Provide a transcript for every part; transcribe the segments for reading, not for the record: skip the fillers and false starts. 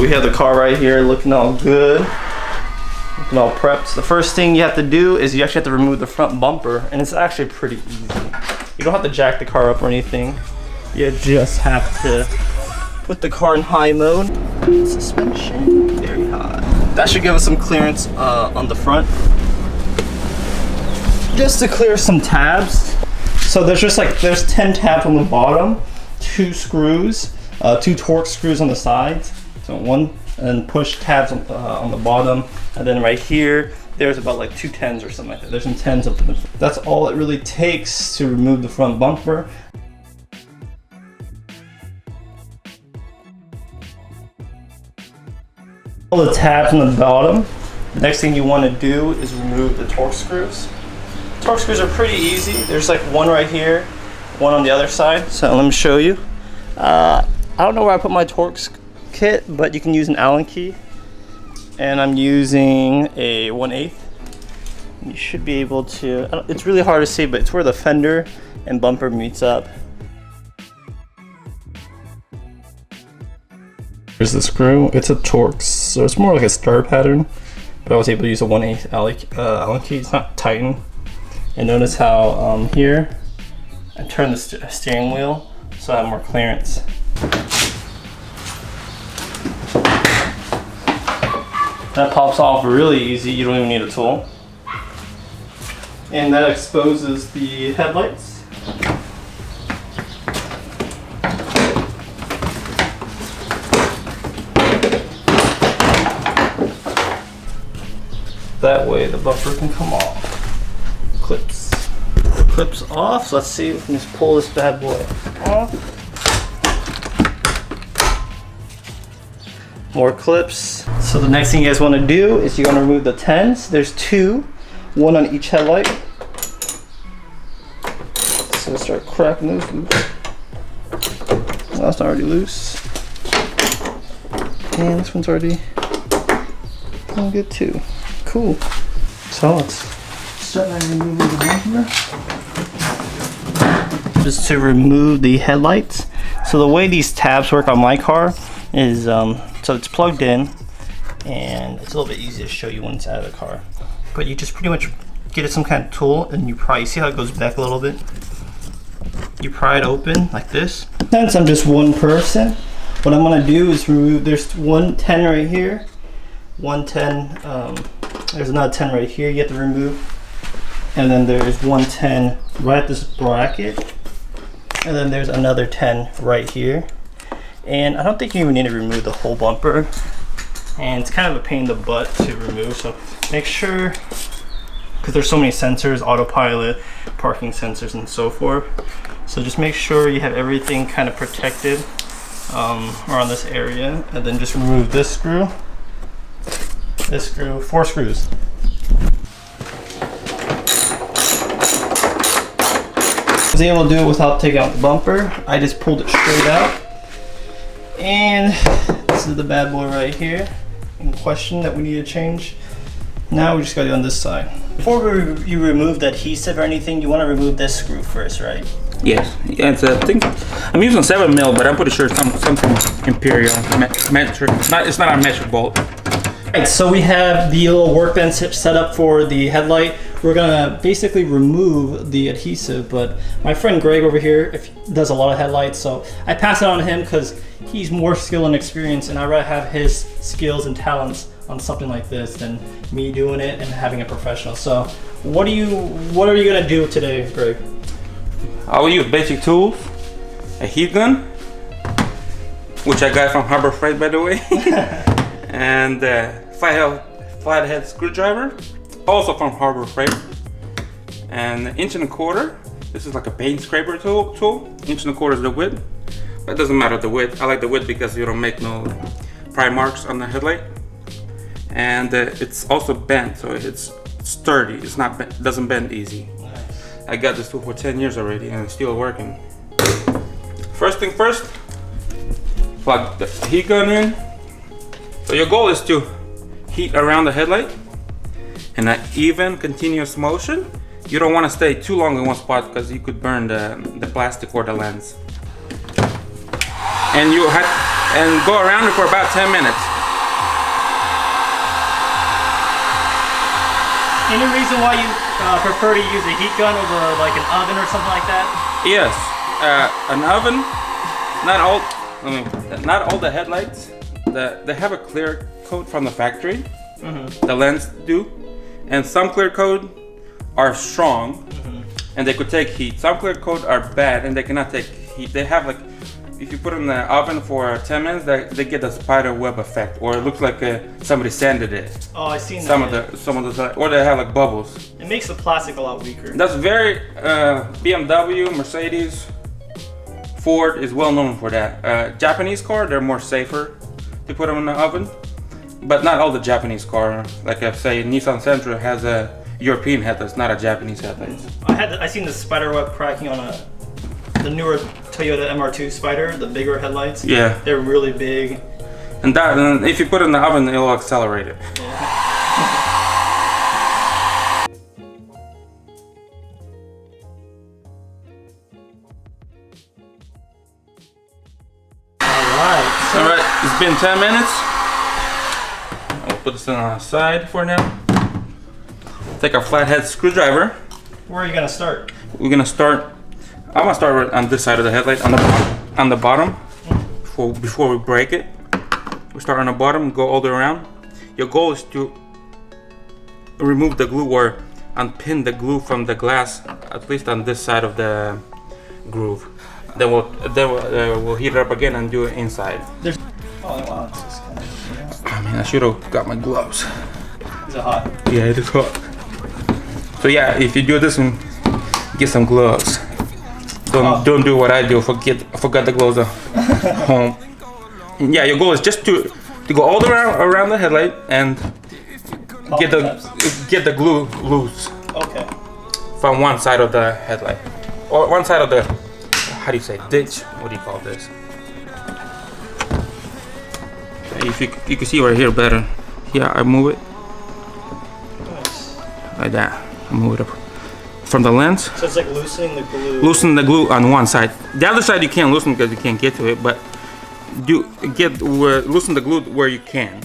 we have the car right here looking all good, looking all prepped. The first thing you have to do is you actually have to remove the front bumper, and it's actually pretty easy. You don't have to jack the car up or anything. You just have to put the car in high mode. Suspension, very high. That should give us some clearance on the front. Just to clear some tabs. So there's 10 tabs on the bottom, 2 screws, 2 torque screws on the sides. So one, and push tabs on the bottom. And then right here, there's about like 2 10s or something like that. There's some 10s up there. That's all it really takes to remove the front bumper. All the tabs on the bottom. The next thing you want to do is remove the torque screws. Torque screws are pretty easy. There's like one right here, one on the other side. So let me show you. I don't know where I put my torque kit, but you can use an Allen key. And I'm using a 1/8. You should be able to, it's really hard to see, but it's where the fender and bumper meets up. Here's the screw. It's a Torx, so it's more like a star pattern, but I was able to use a 1/8 Allen key. It's not Titan. And notice how here I turn the steering wheel so I have more clearance. That pops off really easy. You don't even need a tool. And that exposes the headlights. That way the bumper can come off. Clips off. So let's see if we can just pull this bad boy off. More clips. So the next thing you guys want to do is you're going to remove the 10s. There's 2, one on each headlight. So we'll start cracking those loose. Well, that's already loose. And this one's already good too. Cool. So let's start by removing the bumper. Just to remove the headlights. So the way these tabs work on my car is so it's plugged in, and it's a little bit easier to show you when it's out of the car. But you just pretty much get some kind of tool, and you pry. You see how it goes back a little bit? You pry it open like this. Since I'm just one person, what I'm gonna do is remove. There's 1 10 right here, 1 10. There's another 10 right here you have to remove, and then there's 1 10 right at this bracket, and then there's another 10 right here. And I don't think you even need to remove the whole bumper, and it's kind of a pain in the butt to remove, so make sure, because there's so many sensors, autopilot, parking sensors, and so forth. So just make sure you have everything kind of protected around this area, and then just remove this screw, 4 screws. I was able to do it without taking out the bumper. I just pulled it straight out. And this is the bad boy right here in question that we need to change. Now we just got it on this side. Before you remove the adhesive or anything, you want to remove this screw first, right? Yes. Yeah, it's I think I'm using 7mm, but I'm pretty sure it's something imperial metric. It's not a metric bolt. Right, so we have the little workbench set up for the headlight. We're gonna basically remove the adhesive, but my friend Greg over here does a lot of headlights, so I pass it on to him because he's more skill and experience, and I'd rather have his skills and talents on something like this than me doing it and having a professional. So what are you gonna do today, Greg? I will use basic tools, a heat gun, which I got from Harbor Freight, by the way, and flathead screwdriver, also from Harbor Freight, and 1.25 inches. This is like a paint scraper tool. 1.25 inches is the width, but it doesn't matter the width. I like the width because you don't make no pry marks on the headlight, and it's also bent, so it's sturdy. It's not it doesn't bend easy. I got this tool for 10 years already, and it's still working. First thing first, plug the heat gun in. So your goal is to heat around the headlight in an even, continuous motion. You don't want to stay too long in one spot because you could burn the plastic or the lens. And go around it for about 10 minutes. Any reason why you prefer to use a heat gun over like an oven or something like that? Yes, an oven. Not all the headlights. They have a clear coat from the factory. The lens do, and some clear coat are strong, and they could take heat. Some clear coat are bad, and they cannot take heat. They have like, if you put it in the oven for 10 minutes, they get the spider web effect, or it looks like somebody sanded it. Oh, I seen Some that. of the, or they have like bubbles. It makes the plastic a lot weaker. That's very BMW, Mercedes, Ford is well known for that. Japanese car, they're more safer to put them in the oven, but not all the Japanese car. Like I say, Nissan Sentra has a European headlight, not a Japanese headlight. I seen the spider web cracking on the newer Toyota MR2 Spider, the bigger headlights. Yeah. They're really big. And if you put it in the oven, it'll accelerate it. Alright, it's been 10 minutes. I'll put this on the side for now. Take a flathead screwdriver. Where are you gonna start? I'm gonna start right on this side of the headlight, on the bottom, before we break it. We start on the bottom, go all the way around. Your goal is to remove the glue or unpin the glue from the glass, at least on this side of the groove. Then we'll heat it up again and do it inside. Oh wow, it's just kind of, I mean, I should have got my gloves. Is it hot? Yeah, it is hot. So yeah, if you do this one, get some gloves. Don't do what I do. Forget the gloves at home. Yeah, your goal is just to go all the way around the headlight and get the glue loose. Okay. From one side of the headlight, or one side of the, how do you say, ditch? What do you call this? If you can see right here better. Yeah, I move it like that. I move it up from the lens. So it's like loosening the glue. Loosen the glue on one side. The other side you can't loosen because you can't get to it, but loosen the glue where you can.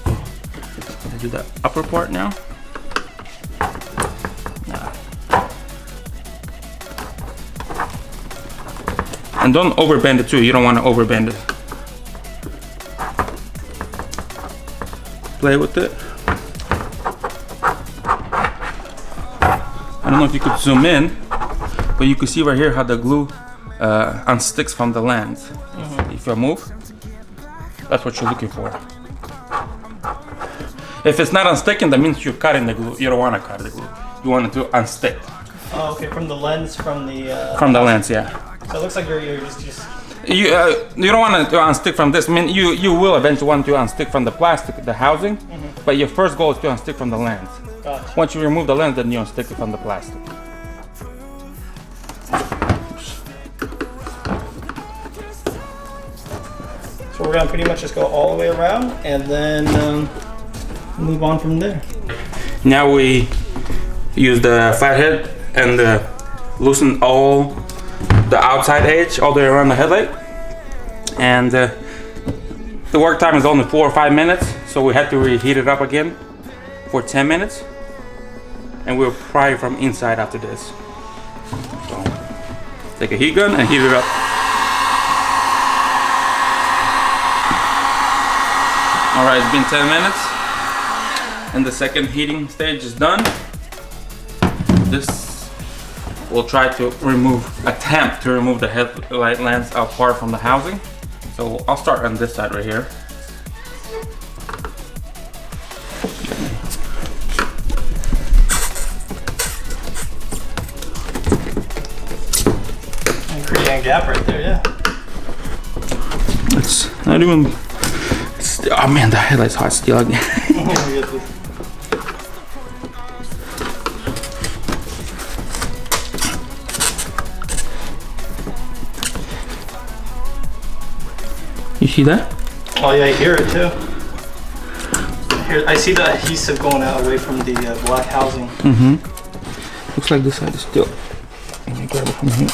I do the upper part now. And don't overbend it too. You don't want to overbend it. Play with it. I don't know if you could zoom in, but you can see right here how the glue unsticks from the lens. If you move, that's what you're looking for. If it's not unsticking, that means you're cutting the glue. You don't want to cut the glue. You want it to unstick. Oh, okay. From the lens, from the. From the lens, yeah. So it looks like you're just. You don't want to unstick from this. I mean, you will eventually want to unstick from the plastic, the housing, but your first goal is to unstick from the lens. Gotcha. Once you remove the lens, then you unstick it from the plastic. So we're gonna pretty much just go all the way around and then move on from there. Now we use the flathead and loosen all the outside edge all the way around the headlight. And the work time is only 4 or 5 minutes, so we had to reheat it up again for 10 minutes. And we'll pry it from inside after this. So, take a heat gun and heat it up. Alright, it's been 10 minutes and the second heating stage is done. This will try to attempt to remove the headlight lens apart from the housing. So I'll start on this side right here. And creating a gap right there, yeah. It's not even. Oh man, the headlight's hot still again. You see that? Oh yeah, I hear it too. I see the adhesive going out away from the black housing. Looks like this side is still. Let me grab it from here.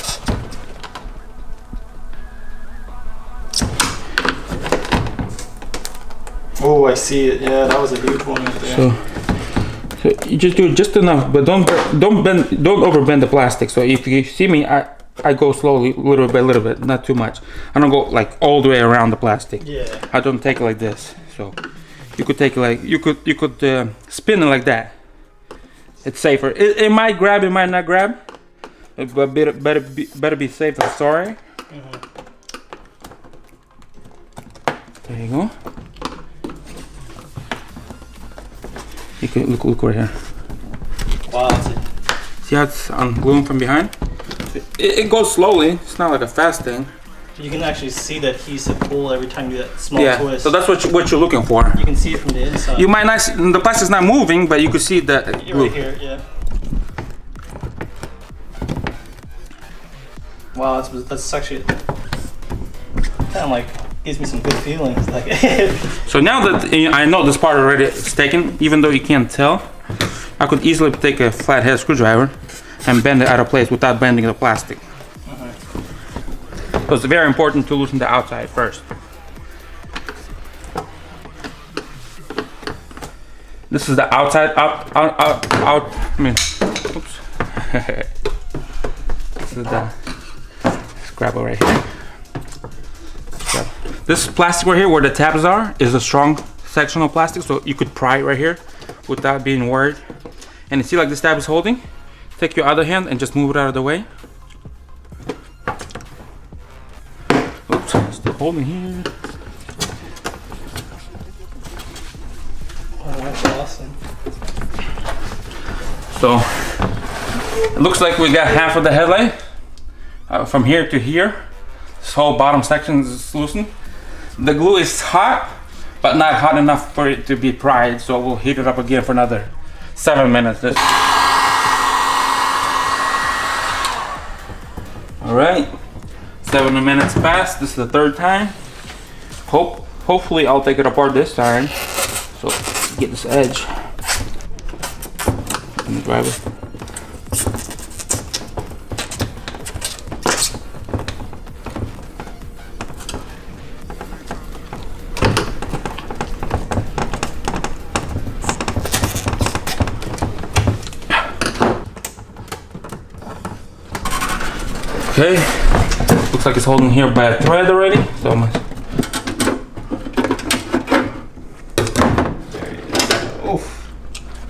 Oh, I see it. Yeah, that was a huge one right there. So you just do just enough, but don't overbend the plastic. So if you see me, I go slowly, little bit, not too much. I don't go like all the way around the plastic. Yeah. I don't take it like this. So you could take it like you could spin it like that. It's safer. It might grab, it might not grab, but better be safe than sorry. There you go. You can look right here. Wow. See how it's ungluing from behind? It goes slowly. It's not like a fast thing. You can actually see the adhesive pull every time you do that small twist. So that's what you're looking for. You can see it from the inside. You might not see, the plastic's not moving, but you can see the glue. Right here, yeah. Wow, that's actually kind of like gives me some good feelings. Like. So now that I know this part already is taken, even though you can't tell, I could easily take a flathead screwdriver and bend it out of place without bending the plastic. So it's very important to loosen the outside first. This is the outside out. I mean, oops. This is the scrap right here. This plastic right here, where the tabs are, is a strong section of plastic, so you could pry it right here without being worried. And you see, like this tab is holding. Take your other hand and just move it out of the way. Oops, still holding here. Oh, that's awesome. So it looks like we got half of the headlight from here to here. This whole bottom section is loosened. The glue is hot, but not hot enough for it to be pried, so we'll heat it up again for another 7 minutes. All right, 7 minutes passed. This is the third time. Hopefully I'll take it apart this time. So get this edge. Let me grab it. Okay, looks like it's holding here by a thread already. So much. Oof.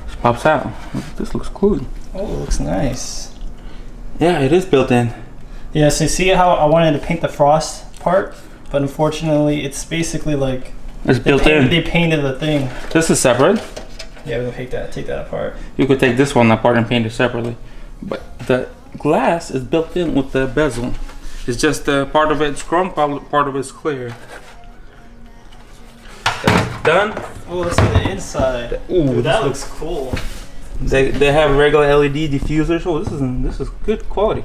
Just pops out. This looks cool. Oh, it looks nice. Yeah, it is built in. Yeah, so see how I wanted to paint the frost part, but unfortunately it's basically like It's built in. They painted the thing. This is separate. Yeah, we'll take that apart. You could take this one apart and paint it separately, but the glass is built in with the bezel. It's just part of it's chrome, part of it's clear. That's done. Oh, let's see the inside. Ooh, dude, that looks cool. They have regular LED diffusers. Oh, this is good quality.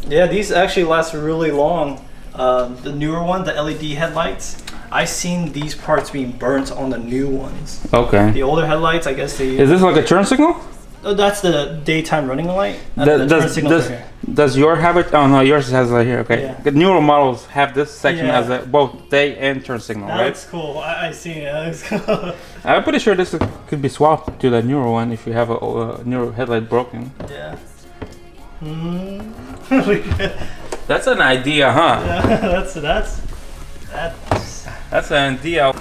Yeah, these actually last really long. The newer one, the LED headlights, I've seen these parts being burnt on the new ones. Okay. The older headlights, I guess they. Is this like a turn signal? Oh, that's the daytime running light. Does your have it? Oh no, yours has it here. Okay. Yeah. The newer models have this section Yeah. as a both day and turn signal, That right? looks cool. I see it. That looks cool. I'm pretty sure this could be swapped to the newer one if you have a newer headlight broken. Yeah. That's an idea, huh? Yeah, That's an idea.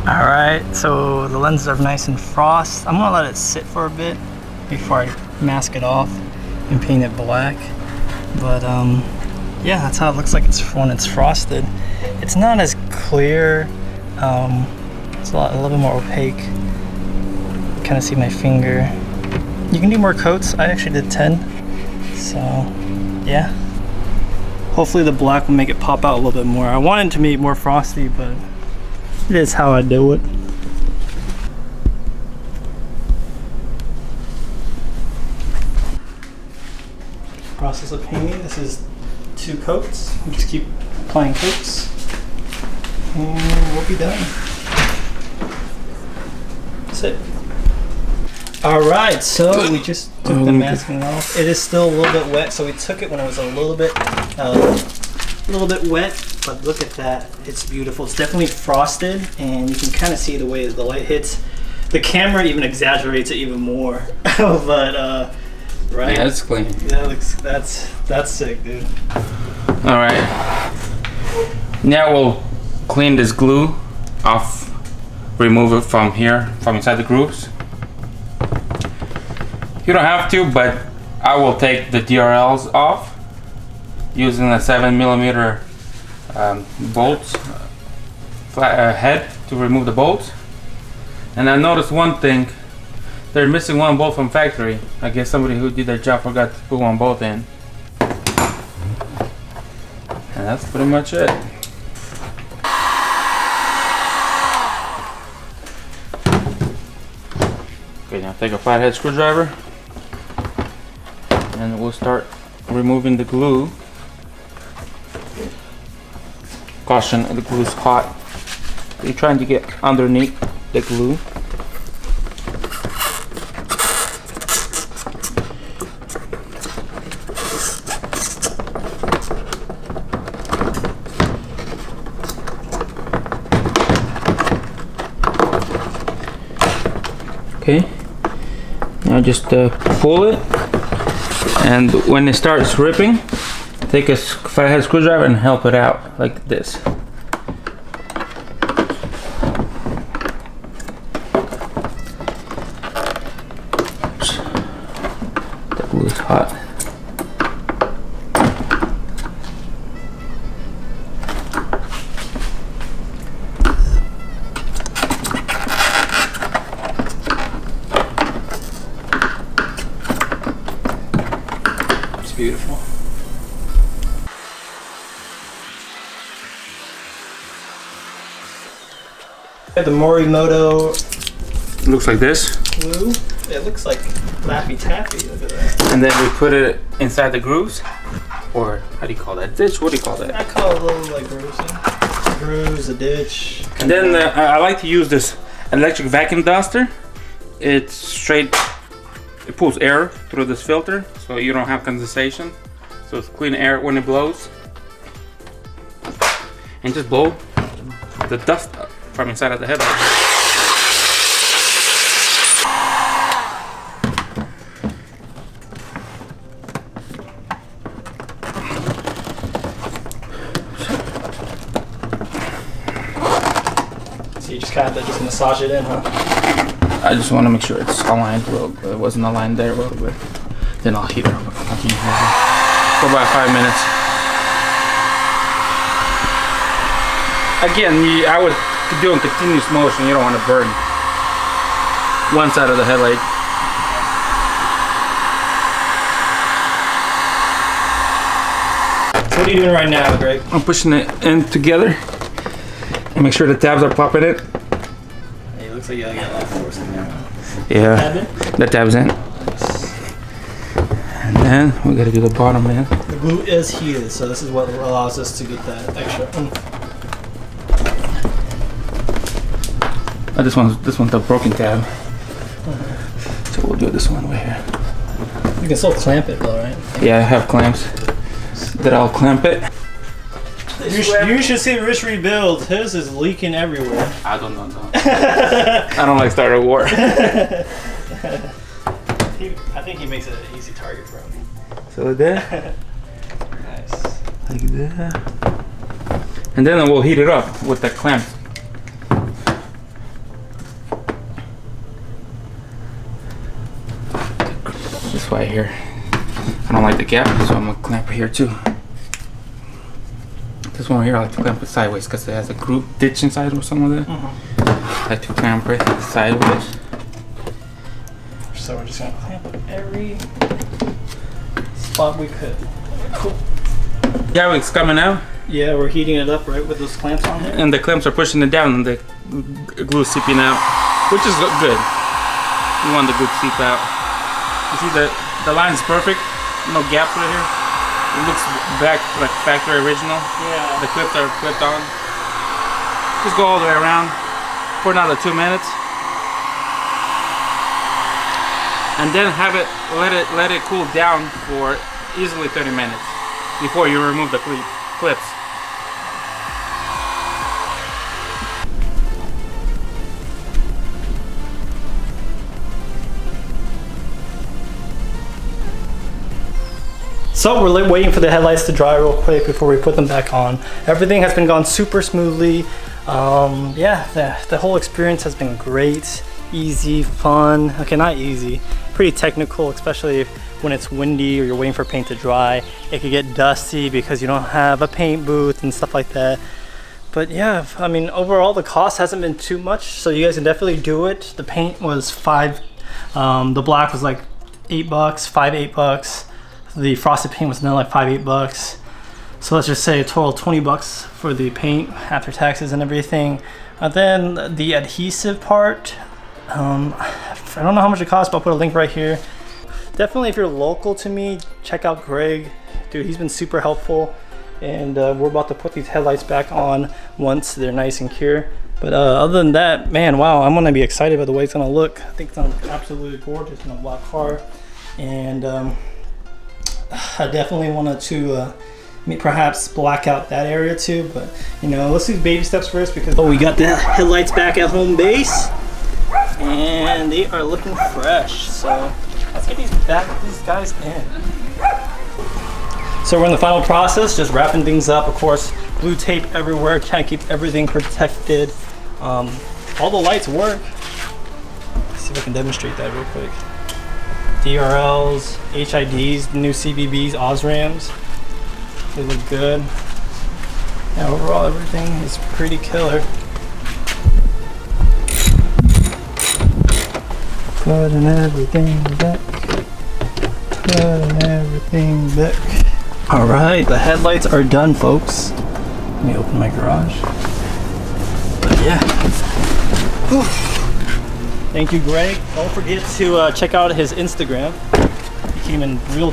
Alright, so the lenses are nice and frost. I'm gonna let it sit for a bit before I mask it off and paint it black. But yeah, that's how it looks like when it's frosted. It's not as clear. It's a little bit more opaque. Kind of see my finger. You can do more coats. I actually did 10. So yeah. Hopefully the black will make it pop out a little bit more. I wanted to make it more frosty, but it is how I do it. Process of painting. This is 2 coats. We just keep applying coats, and we'll be done. That's it. All right, so we just took the masking off. It is still a little bit wet, so we took it when it was a little bit wet. But look at that, it's beautiful. It's definitely frosted, and you can kind of see the way the light hits. The camera even exaggerates it even more. But right? Yeah, it's clean. That looks that's sick, dude. All right. Now we'll clean this glue off. Remove it from here, from inside the grooves. You don't have to, but I will take the DRLs off using a 7mm bolts head to remove the bolts. And I noticed one thing, they're missing one bolt from factory. I guess somebody who did their job forgot to put one bolt in. And that's pretty much it. Okay, now take a flathead screwdriver and we'll start removing the glue. Caution, the glue is hot. You're trying to get underneath the glue. Okay, now just pull it, and when it starts ripping, take a flathead screwdriver and help it out like this. The glue is hot. Beautiful. The Morimoto Looks like this. glue. It looks like Laffy Taffy. Look at that. And then we put it inside the grooves, or how do you call that? Ditch? What do you call that? I call it a little like grooves. Grooves, a ditch. And then I like to use this electric vacuum duster. It's straight. It pulls air through this filter, so you don't have condensation. So it's clean air when it blows. And just blow the dust up from inside of the headlight. So you just kind of just massage it in, huh? I just want to make sure it's aligned a little bit. It wasn't aligned there a little bit. Then I'll heat it up for about 5 minutes. Again, I would do in continuous motion. You don't want to burn one side of the headlight. So what are you doing right now, Greg? I'm pushing it in together and make sure the tabs are popping in. Hey, it looks like you got a lot of force in there. Yeah, Tab in? the tab's in. And then we gotta do the bottom, man. The glue is heated, so this is what allows us to get that extra. Oh, this one's the broken tab. So we'll do this one right here. You can still clamp it though, right? Yeah, I have clamps that I'll clamp it. You should see Rich rebuild. His is leaking everywhere. I don't know. I don't like starting a war. I think he makes it an easy target for me. So like that. Nice. Like that. And then we'll heat it up with the clamps. This way here. I don't like the gap, so I'm gonna clamp it here too. This one here, I like to clamp it sideways because it has a groove ditch inside or something like that. I like to clamp it sideways. So we're just gonna clamp it every spot we could. Cool. Yeah, it's coming out. Yeah, we're heating it up right with those clamps on there. And the clamps are pushing it down and the glue is seeping out, which is good. You want the glue to seep out. You see the line is perfect, no gaps right here. It looks back like factory original. Yeah. The clips are clipped on. Just go all the way around for another 2 minutes. and then let it cool down for easily 30 minutes before you remove the clips. So we're waiting for the headlights to dry real quick before we put them back on. Everything has been gone super smoothly. Yeah, the whole experience has been great, easy, fun. Okay, not easy, pretty technical, especially when it's windy or you're waiting for paint to dry. It could get dusty because you don't have a paint booth and stuff like that. But yeah, I mean, overall the cost hasn't been too much, so you guys can definitely do it. The paint was the black was like $8, $8. The frosted paint was another like $8. So let's just say a total of $20 for the paint after taxes and everything. And then the adhesive part, I don't know how much it costs, but I'll put a link right here. Definitely if you're local to me, check out Greg. Dude, he's been super helpful. And we're about to put these headlights back on once they're nice and cure. But other than that, man, wow, I'm gonna be excited about the way it's gonna look. I think it's gonna look absolutely gorgeous in a black car. And I definitely wanted to perhaps black out that area too, but you know, let's do baby steps first because we got the headlights back at home base and they are looking fresh. So let's get these guys in. So we're in the final process, just wrapping things up. Of course, blue tape everywhere, kind of keep everything protected. All the lights work. Let's see if I can demonstrate that real quick. DRLs, HIDs, new CBBs, Osrams. They look good. Yeah, overall everything is pretty killer. Putting everything back. Putting everything back. Alright, the headlights are done, folks. Let me open my garage. But yeah. Whew. Thank you, Greg. Don't forget to check out his Instagram. He came in real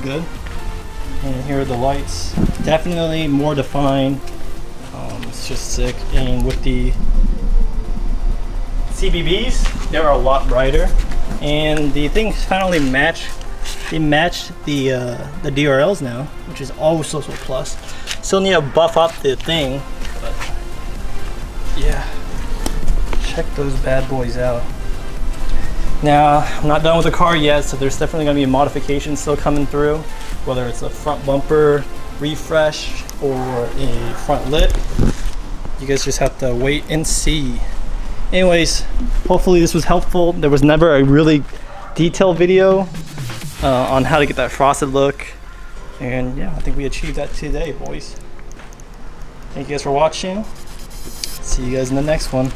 good. And here are the lights. Definitely more defined. It's just sick. And with the CBBs, they're a lot brighter. And the things finally match. They match the DRLs now, which is also a plus. Still need to buff up the thing, but yeah. Check those bad boys out. Now, I'm not done with the car yet, so there's definitely gonna be modifications still coming through, whether it's a front bumper refresh or a front lip. You guys just have to wait and see. Anyways, hopefully this was helpful. There was never a really detailed video on how to get that frosted look. And yeah, I think we achieved that today, boys. Thank you guys for watching. See you guys in the next one.